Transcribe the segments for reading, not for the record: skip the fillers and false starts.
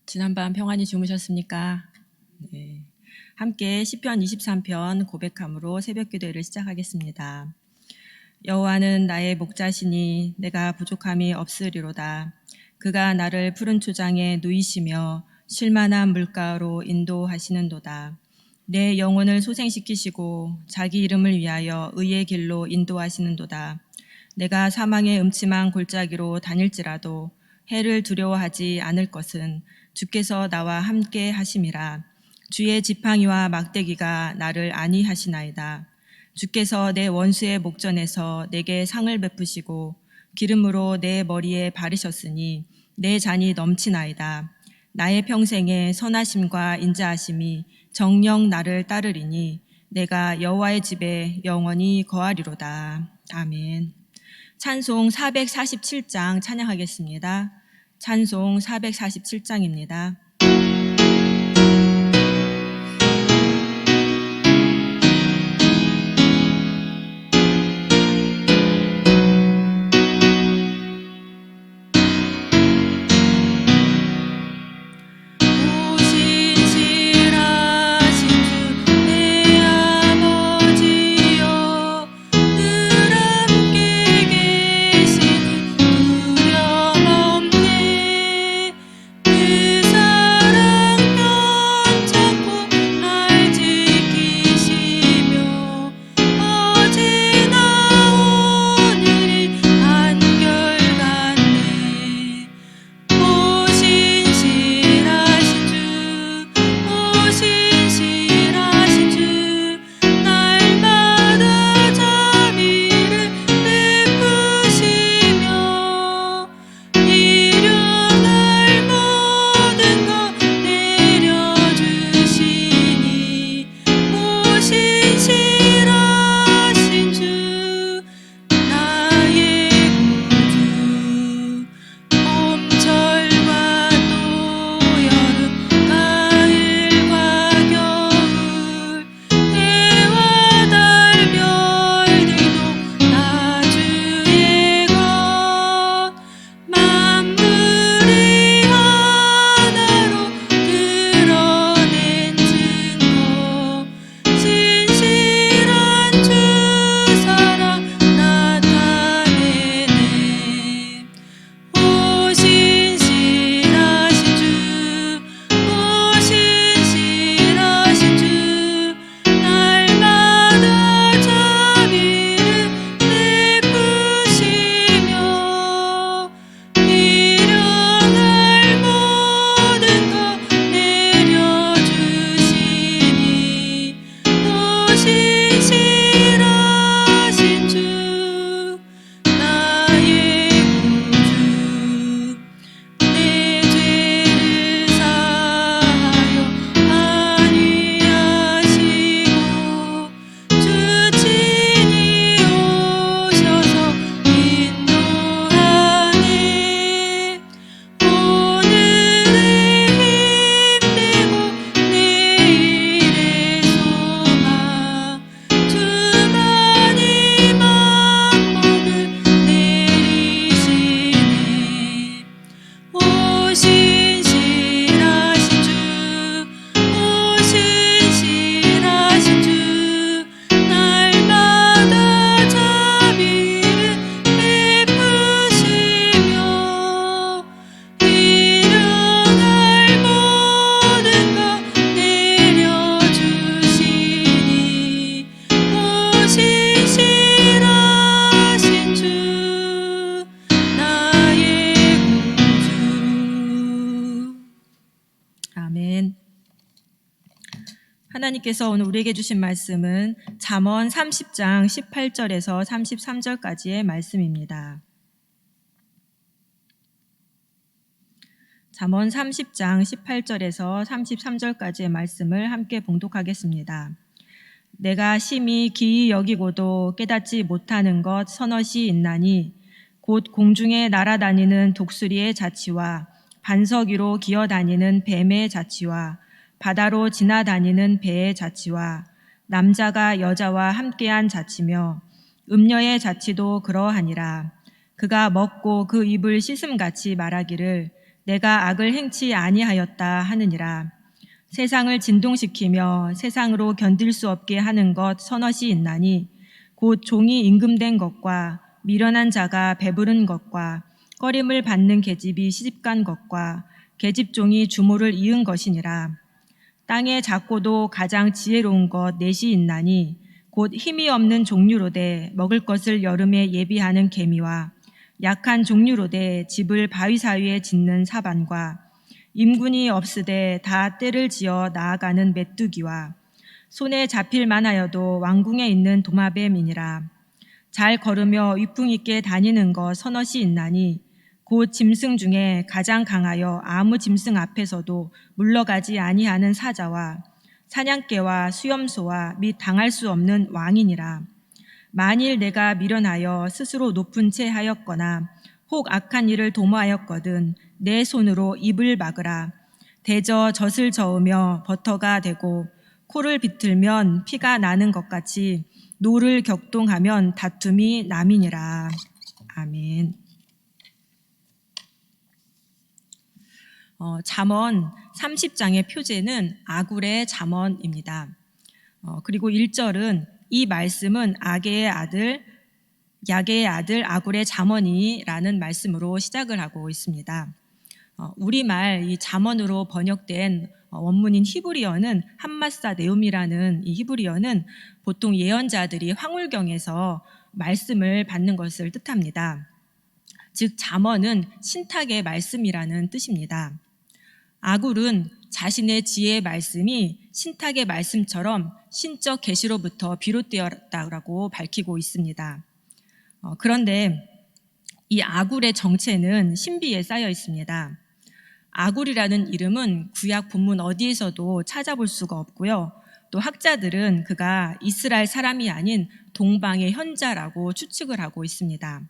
지난밤 평안히 주무셨습니까? 네. 함께 시편 23편 고백함으로 새벽 기도회를 시작하겠습니다. 여호와는 나의 목자시니 내가 부족함이 없으리로다. 그가 나를 푸른 초장에 누이시며 쉴만한 물가로 인도하시는도다. 내 영혼을 소생시키시고 자기 이름을 위하여 의의 길로 인도하시는도다. 내가 사망의 음침한 골짜기로 다닐지라도 해를 두려워하지 않을 것은 주께서 나와 함께 하심이라. 주의 지팡이와 막대기가 나를 안위하시나이다. 주께서 내 원수의 목전에서 내게 상을 베푸시고 기름으로 내 머리에 바르셨으니 내 잔이 넘치나이다. 나의 평생에 선하심과 인자하심이 정녕 나를 따르리니 내가 여호와의 집에 영원히 거하리로다. 아멘. 찬송 447장 찬양하겠습니다. 찬송 447장입니다. 하나님께서 오늘 우리에게 주신 말씀은 잠언 30장 18절에서 33절까지의 말씀입니다. 잠언 30장 18절에서 33절까지의 말씀을 함께 봉독하겠습니다. 내가 심히 기이 여기고도 깨닫지 못하는 것 서너시 있나니 곧 공중에 날아다니는 독수리의 자치와 반석 위로 기어다니는 뱀의 자치와 바다로 지나다니는 배의 자치와 남자가 여자와 함께한 자치며 음녀의 자치도 그러하니라. 그가 먹고 그 입을 씻음같이 말하기를 내가 악을 행치 아니하였다 하느니라. 세상을 진동시키며 세상으로 견딜 수 없게 하는 것 서너시 있나니 곧 종이 임금된 것과 미련한 자가 배부른 것과 꺼림을 받는 계집이 시집간 것과 계집종이 주모를 이은 것이니라. 땅에 작고도 가장 지혜로운 것 넷이 있나니 곧 힘이 없는 종류로되 먹을 것을 여름에 예비하는 개미와 약한 종류로되 집을 바위 사이에 짓는 사반과 임군이 없으되 다 때를 지어 나아가는 메뚜기와 손에 잡힐 만하여도 왕궁에 있는 도마뱀이니라. 잘 걸으며 위풍 있게 다니는 것 서너시 있나니 곧 짐승 중에 가장 강하여 아무 짐승 앞에서도 물러가지 아니하는 사자와 사냥개와 수염소와 및 당할 수 없는 왕이니라. 만일 내가 미련하여 스스로 높은 채 하였거나 혹 악한 일을 도모하였거든 내 손으로 입을 막으라. 대저 젖을 저으며 버터가 되고 코를 비틀면 피가 나는 것 같이 노를 격동하면 다툼이 남이니라. 아멘. 잠언 30장의 표제는 아굴의 잠언입니다. 그리고 1절은 이 말씀은 아게의 아들 야게의 아들 아굴의 잠언이라는 말씀으로 시작을 하고 있습니다. 우리말 이 잠언으로 번역된 원문인 히브리어는 함마사 네움이라는 이 히브리어는 보통 예언자들이 황홀경에서 말씀을 받는 것을 뜻합니다. 즉 잠언은 신탁의 말씀이라는 뜻입니다. 아굴은 자신의 지혜의 말씀이 신탁의 말씀처럼 신적 계시로부터 비롯되었다고 밝히고 있습니다. 그런데 이 아굴의 정체는 신비에 쌓여 있습니다. 아굴이라는 이름은 구약 본문 어디에서도 찾아볼 수가 없고요. 또 학자들은 그가 이스라엘 사람이 아닌 동방의 현자라고 추측을 하고 있습니다.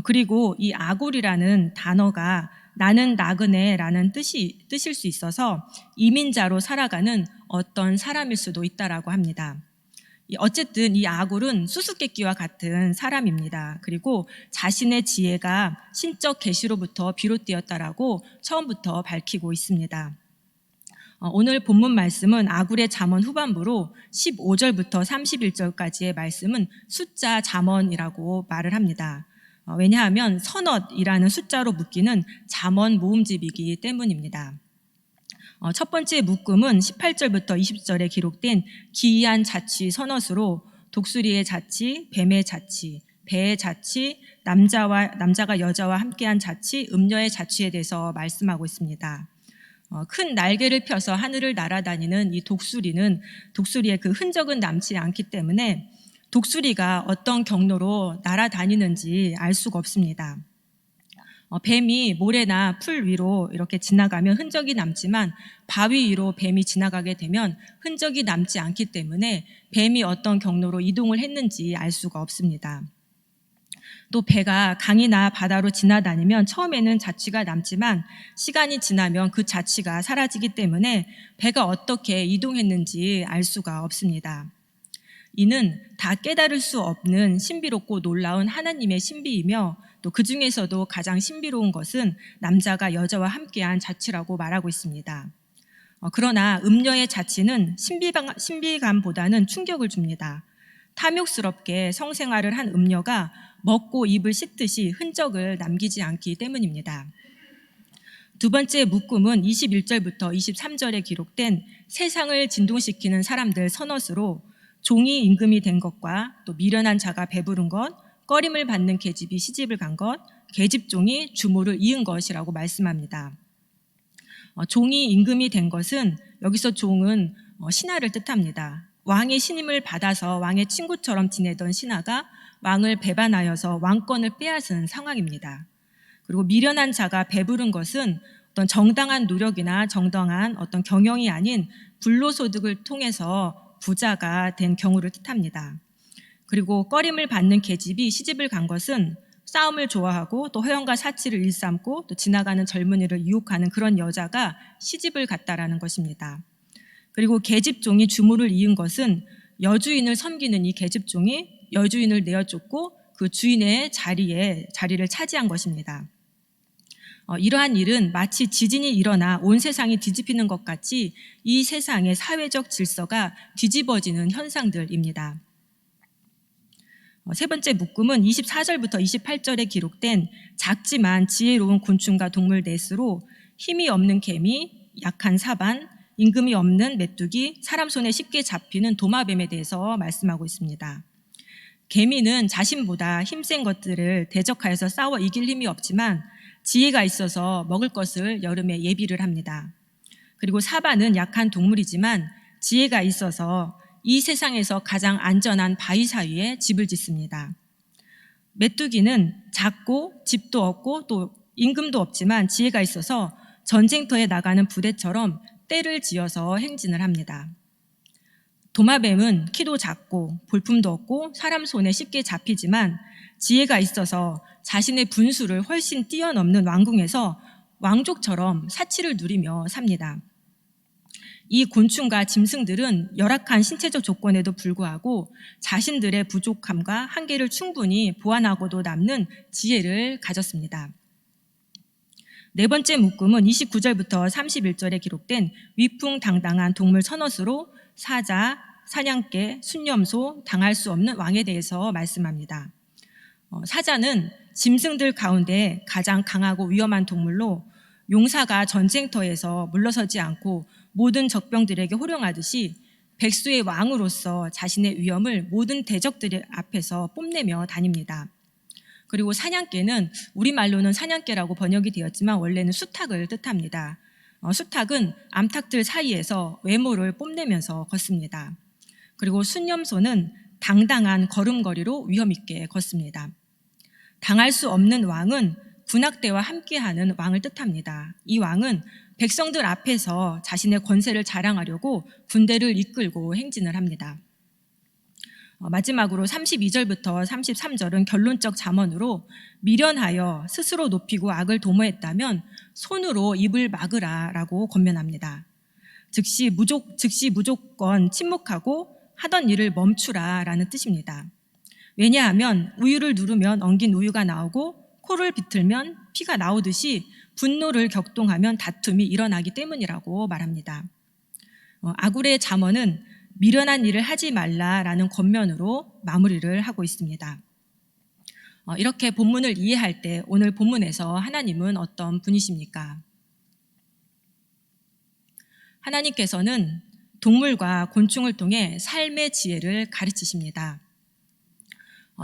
그리고 이 아굴이라는 단어가 나는 나그네라는 뜻일 수 있어서 이민자로 살아가는 어떤 사람일 수도 있다라고 합니다. 어쨌든 이 아굴은 수수께끼와 같은 사람입니다. 그리고 자신의 지혜가 신적 계시로부터 비롯되었다라고 처음부터 밝히고 있습니다. 오늘 본문 말씀은 아굴의 잠언 후반부로 15절부터 31절까지의 말씀은 숫자 잠언이라고 말을 합니다. 왜냐하면 선엇이라는 숫자로 묶이는 잠언 모음집이기 때문입니다. 첫 번째 묶음은 18절부터 20절에 기록된 기이한 자취 선엇으로 독수리의 자취, 뱀의 자취, 배의 자취, 남자가 여자와 함께한 자취, 음녀의 자취에 대해서 말씀하고 있습니다. 큰 날개를 펴서 하늘을 날아다니는 이 독수리의 그 흔적은 남지 않기 때문에 독수리가 어떤 경로로 날아다니는지 알 수가 없습니다. 뱀이 모래나 풀 위로 이렇게 지나가면 흔적이 남지만 바위 위로 뱀이 지나가게 되면 흔적이 남지 않기 때문에 뱀이 어떤 경로로 이동을 했는지 알 수가 없습니다. 또 배가 강이나 바다로 지나다니면 처음에는 자취가 남지만 시간이 지나면 그 자취가 사라지기 때문에 배가 어떻게 이동했는지 알 수가 없습니다. 이는 다 깨달을 수 없는 신비롭고 놀라운 하나님의 신비이며 또 그 중에서도 가장 신비로운 것은 남자가 여자와 함께한 자취라고 말하고 있습니다. 그러나 음녀의 자취는 신비감보다는 충격을 줍니다. 탐욕스럽게 성생활을 한 음녀가 먹고 입을 씻듯이 흔적을 남기지 않기 때문입니다. 두 번째 묶음은 21절부터 23절에 기록된 세상을 진동시키는 사람들 선엇으로 종이 임금이 된 것과 또 미련한 자가 배부른 것, 꺼림을 받는 계집이 시집을 간 것, 계집종이 주모를 이은 것이라고 말씀합니다. 종이 임금이 된 것은 여기서 종은 신하를 뜻합니다. 왕의 신임을 받아서 왕의 친구처럼 지내던 신하가 왕을 배반하여서 왕권을 빼앗은 상황입니다. 그리고 미련한 자가 배부른 것은 어떤 정당한 노력이나 정당한 어떤 경영이 아닌 불로소득을 통해서 부자가 된 경우를 뜻합니다. 그리고 꺼림을 받는 계집이 시집을 간 것은 싸움을 좋아하고 또 허영과 사치를 일삼고 또 지나가는 젊은이를 유혹하는 그런 여자가 시집을 갔다라는 것입니다. 그리고 계집종이 주모를 이은 것은 여주인을 섬기는 이 계집종이 여주인을 내어쫓고 그 주인의 자리를 차지한 것입니다. 이러한 일은 마치 지진이 일어나 온 세상이 뒤집히는 것 같이 이 세상의 사회적 질서가 뒤집어지는 현상들입니다. 세 번째 묶음은 24절부터 28절에 기록된 작지만 지혜로운 곤충과 동물 넷으로 힘이 없는 개미, 약한 사반, 임금이 없는 메뚜기, 사람 손에 쉽게 잡히는 도마뱀에 대해서 말씀하고 있습니다. 개미는 자신보다 힘센 것들을 대적하여서 싸워 이길 힘이 없지만 지혜가 있어서 먹을 것을 여름에 예비를 합니다. 그리고 사반은 약한 동물이지만 지혜가 있어서 이 세상에서 가장 안전한 바위 사이에 집을 짓습니다. 메뚜기는 작고 집도 없고 또 임금도 없지만 지혜가 있어서 전쟁터에 나가는 부대처럼 떼를 지어서 행진을 합니다. 도마뱀은 키도 작고 볼품도 없고 사람 손에 쉽게 잡히지만 지혜가 있어서 자신의 분수를 훨씬 뛰어넘는 왕궁에서 왕족처럼 사치를 누리며 삽니다. 이 곤충과 짐승들은 열악한 신체적 조건에도 불구하고 자신들의 부족함과 한계를 충분히 보완하고도 남는 지혜를 가졌습니다. 네 번째 묶음은 29절부터 31절에 기록된 위풍당당한 동물 서너스로 사자, 사냥개, 순념소, 당할 수 없는 왕에 대해서 말씀합니다. 사자는 짐승들 가운데 가장 강하고 위험한 동물로 용사가 전쟁터에서 물러서지 않고 모든 적병들에게 호령하듯이 백수의 왕으로서 자신의 위엄을 모든 대적들 앞에서 뽐내며 다닙니다. 그리고 사냥개는 우리말로는 사냥개라고 번역이 되었지만 원래는 수탉을 뜻합니다. 수탉은 암탉들 사이에서 외모를 뽐내면서 걷습니다. 그리고 순념소는 당당한 걸음걸이로 위엄있게 걷습니다. 당할 수 없는 왕은 군악대와 함께하는 왕을 뜻합니다. 이 왕은 백성들 앞에서 자신의 권세를 자랑하려고 군대를 이끌고 행진을 합니다. 마지막으로 32절부터 33절은 결론적 잠언으로 미련하여 스스로 높이고 악을 도모했다면 손으로 입을 막으라 라고 권면합니다. 즉시 무조건 침묵하고 하던 일을 멈추라 라는 뜻입니다. 왜냐하면 우유를 누르면 엉긴 우유가 나오고 코를 비틀면 피가 나오듯이 분노를 격동하면 다툼이 일어나기 때문이라고 말합니다. 아굴의 잠언은 미련한 일을 하지 말라라는 권면으로 마무리를 하고 있습니다. 이렇게 본문을 이해할 때 오늘 본문에서 하나님은 어떤 분이십니까? 하나님께서는 동물과 곤충을 통해 삶의 지혜를 가르치십니다.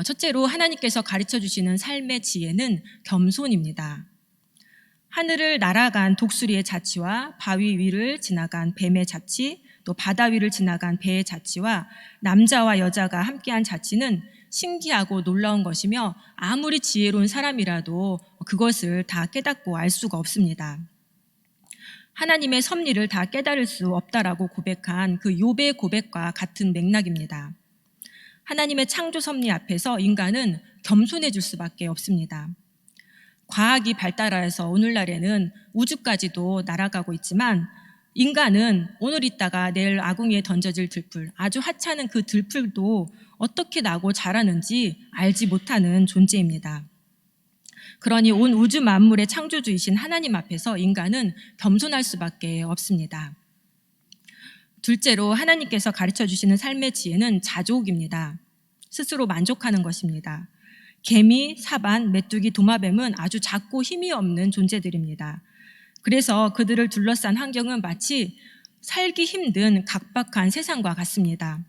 첫째로 하나님께서 가르쳐 주시는 삶의 지혜는 겸손입니다. 하늘을 날아간 독수리의 자치와 바위 위를 지나간 뱀의 자치, 또 바다 위를 지나간 배의 자치와 남자와 여자가 함께한 자치는 신기하고 놀라운 것이며 아무리 지혜로운 사람이라도 그것을 다 깨닫고 알 수가 없습니다. 하나님의 섭리를 다 깨달을 수 없다라고 고백한 그 욥의 고백과 같은 맥락입니다. 하나님의 창조 섭리 앞에서 인간은 겸손해질 수밖에 없습니다. 과학이 발달하여서 오늘날에는 우주까지도 날아가고 있지만 인간은 오늘 있다가 내일 아궁이에 던져질 들풀, 아주 하찮은 그 들풀도 어떻게 나고 자라는지 알지 못하는 존재입니다. 그러니 온 우주 만물의 창조주이신 하나님 앞에서 인간은 겸손할 수밖에 없습니다. 둘째로 하나님께서 가르쳐 주시는 삶의 지혜는 자족입니다. 스스로 만족하는 것입니다. 개미, 사반, 메뚜기, 도마뱀은 아주 작고 힘이 없는 존재들입니다. 그래서 그들을 둘러싼 환경은 마치 살기 힘든 각박한 세상과 같습니다.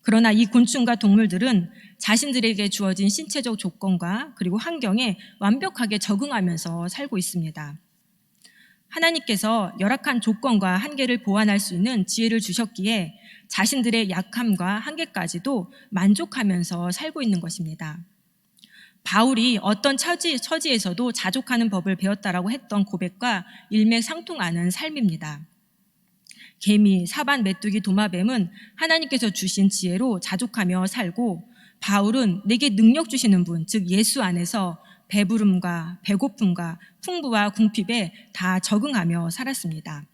그러나 이 곤충과 동물들은 자신들에게 주어진 신체적 조건과 그리고 환경에 완벽하게 적응하면서 살고 있습니다. 하나님께서 열악한 조건과 한계를 보완할 수 있는 지혜를 주셨기에 자신들의 약함과 한계까지도 만족하면서 살고 있는 것입니다. 바울이 어떤 처지에서도 자족하는 법을 배웠다라고 했던 고백과 일맥상통하는 삶입니다. 개미, 사반, 메뚜기, 도마뱀은 하나님께서 주신 지혜로 자족하며 살고 바울은 내게 능력 주시는 분, 즉 예수 안에서 배부름과 배고픔과 풍부와 궁핍에 다 적응하며 살았습니다.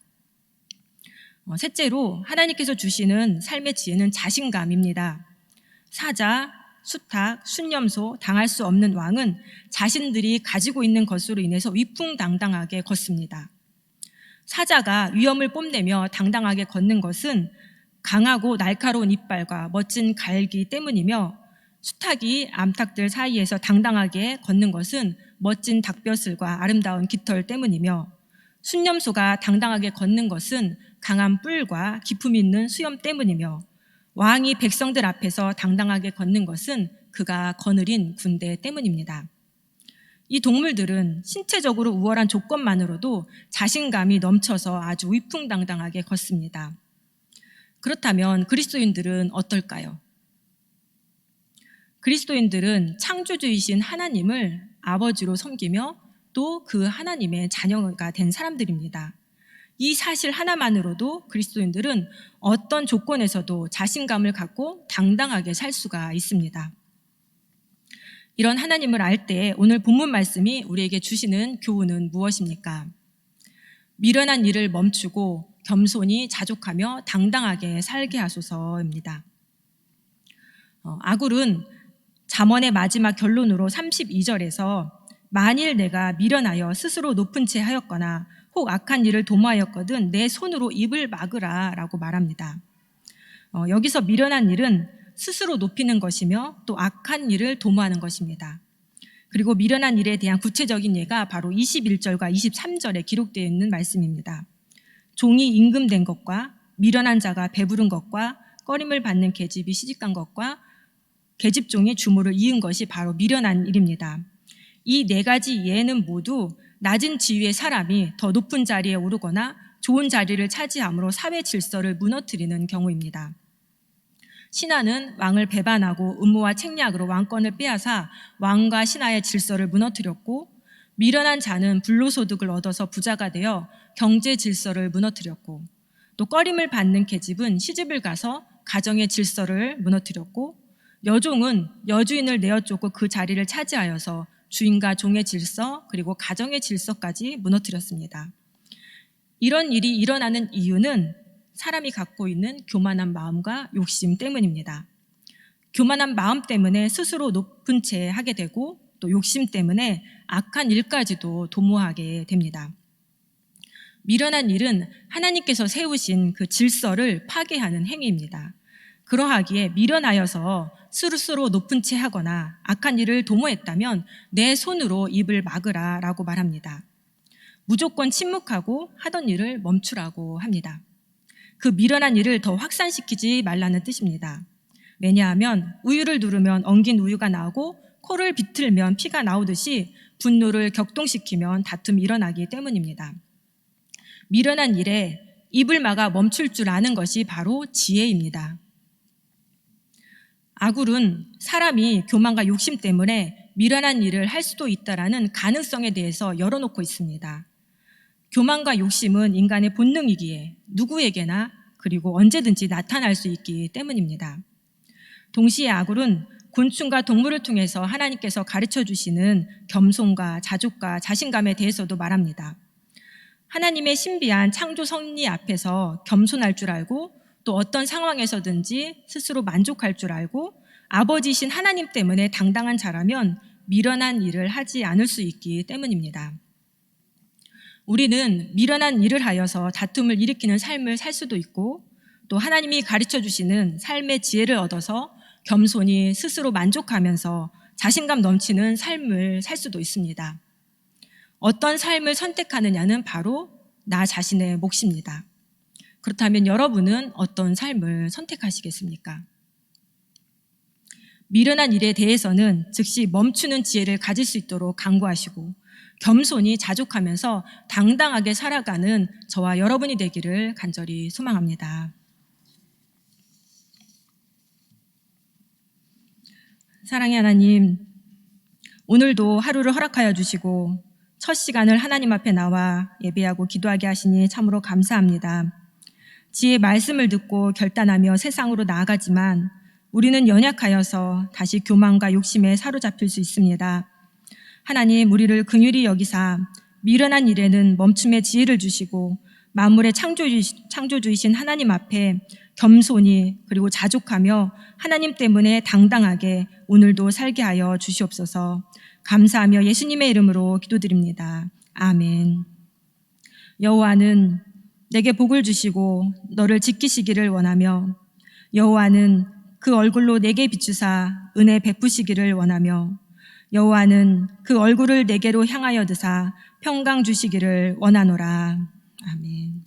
셋째로 하나님께서 주시는 삶의 지혜는 자신감입니다. 사자, 수탉, 순념소, 당할 수 없는 왕은 자신들이 가지고 있는 것으로 인해서 위풍당당하게 걷습니다. 사자가 위엄을 뽐내며 당당하게 걷는 것은 강하고 날카로운 이빨과 멋진 갈기 때문이며, 수탉이 암탉들 사이에서 당당하게 걷는 것은 멋진 닭벼슬과 아름다운 깃털 때문이며, 순념소가 당당하게 걷는 것은 강한 뿔과 기품 있는 수염 때문이며, 왕이 백성들 앞에서 당당하게 걷는 것은 그가 거느린 군대 때문입니다. 이 동물들은 신체적으로 우월한 조건만으로도 자신감이 넘쳐서 아주 위풍당당하게 걷습니다. 그렇다면 그리스도인들은 어떨까요? 그리스도인들은 창조주이신 하나님을 아버지로 섬기며 또 그 하나님의 자녀가 된 사람들입니다. 이 사실 하나만으로도 그리스도인들은 어떤 조건에서도 자신감을 갖고 당당하게 살 수가 있습니다. 이런 하나님을 알 때 오늘 본문 말씀이 우리에게 주시는 교훈은 무엇입니까? 미련한 일을 멈추고 겸손히 자족하며 당당하게 살게 하소서입니다. 아굴은 잠언의 마지막 결론으로 32절에서 만일 내가 미련하여 스스로 높은 채 하였거나 혹 악한 일을 도모하였거든 내 손으로 입을 막으라 라고 말합니다. 여기서 미련한 일은 스스로 높이는 것이며 또 악한 일을 도모하는 것입니다. 그리고 미련한 일에 대한 구체적인 예가 바로 21절과 23절에 기록되어 있는 말씀입니다. 종이 임금된 것과 미련한 자가 배부른 것과 꺼림을 받는 계집이 시집간 것과 계집종이 주모를 이은 것이 바로 미련한 일입니다. 이 네 가지 예는 모두 낮은 지위의 사람이 더 높은 자리에 오르거나 좋은 자리를 차지함으로 사회 질서를 무너뜨리는 경우입니다. 신하는 왕을 배반하고 음모와 책략으로 왕권을 빼앗아 왕과 신하의 질서를 무너뜨렸고, 미련한 자는 불로소득을 얻어서 부자가 되어 경제 질서를 무너뜨렸고, 또 꺼림을 받는 계집은 시집을 가서 가정의 질서를 무너뜨렸고, 여종은 여주인을 내어쫓고 그 자리를 차지하여서 주인과 종의 질서 그리고 가정의 질서까지 무너뜨렸습니다. 이런 일이 일어나는 이유는 사람이 갖고 있는 교만한 마음과 욕심 때문입니다. 교만한 마음 때문에 스스로 높은 채 하게 되고, 또 욕심 때문에 악한 일까지도 도모하게 됩니다. 미련한 일은 하나님께서 세우신 그 질서를 파괴하는 행위입니다. 그러하기에 미련하여서 스스로 높은 채 하거나 악한 일을 도모했다면 내 손으로 입을 막으라 라고 말합니다. 무조건 침묵하고 하던 일을 멈추라고 합니다. 그 미련한 일을 더 확산시키지 말라는 뜻입니다. 왜냐하면 우유를 누르면 엉긴 우유가 나오고 코를 비틀면 피가 나오듯이 분노를 격동시키면 다툼이 일어나기 때문입니다. 미련한 일에 입을 막아 멈출 줄 아는 것이 바로 지혜입니다. 아굴은 사람이 교만과 욕심 때문에 미련한 일을 할 수도 있다라는 가능성에 대해서 열어놓고 있습니다. 교만과 욕심은 인간의 본능이기에 누구에게나 그리고 언제든지 나타날 수 있기 때문입니다. 동시에 아굴은 곤충과 동물을 통해서 하나님께서 가르쳐 주시는 겸손과 자족과 자신감에 대해서도 말합니다. 하나님의 신비한 창조 섭리 앞에서 겸손할 줄 알고, 또 어떤 상황에서든지 스스로 만족할 줄 알고, 아버지신 하나님 때문에 당당한 자라면 미련한 일을 하지 않을 수 있기 때문입니다. 우리는 미련한 일을 하여서 다툼을 일으키는 삶을 살 수도 있고, 또 하나님이 가르쳐 주시는 삶의 지혜를 얻어서 겸손히 스스로 만족하면서 자신감 넘치는 삶을 살 수도 있습니다. 어떤 삶을 선택하느냐는 바로 나 자신의 몫입니다. 그렇다면 여러분은 어떤 삶을 선택하시겠습니까? 미련한 일에 대해서는 즉시 멈추는 지혜를 가질 수 있도록 강구하시고, 겸손히 자족하면서 당당하게 살아가는 저와 여러분이 되기를 간절히 소망합니다. 사랑의 하나님, 오늘도 하루를 허락하여 주시고 첫 시간을 하나님 앞에 나와 예배하고 기도하게 하시니 참으로 감사합니다. 지혜의 말씀을 듣고 결단하며 세상으로 나아가지만 우리는 연약하여서 다시 교만과 욕심에 사로잡힐 수 있습니다. 하나님, 우리를 긍휼히 여기사 미련한 일에는 멈춤의 지혜를 주시고 만물의 창조주이신 하나님 앞에 겸손히 그리고 자족하며 하나님 때문에 당당하게 오늘도 살게 하여 주시옵소서. 감사하며 예수님의 이름으로 기도드립니다. 아멘. 여호와는 내게 복을 주시고 너를 지키시기를 원하며 여호와는 그 얼굴로 내게 비추사 은혜 베푸시기를 원하며 여호와는 그 얼굴을 내게로 향하여 드사 평강 주시기를 원하노라. 아멘.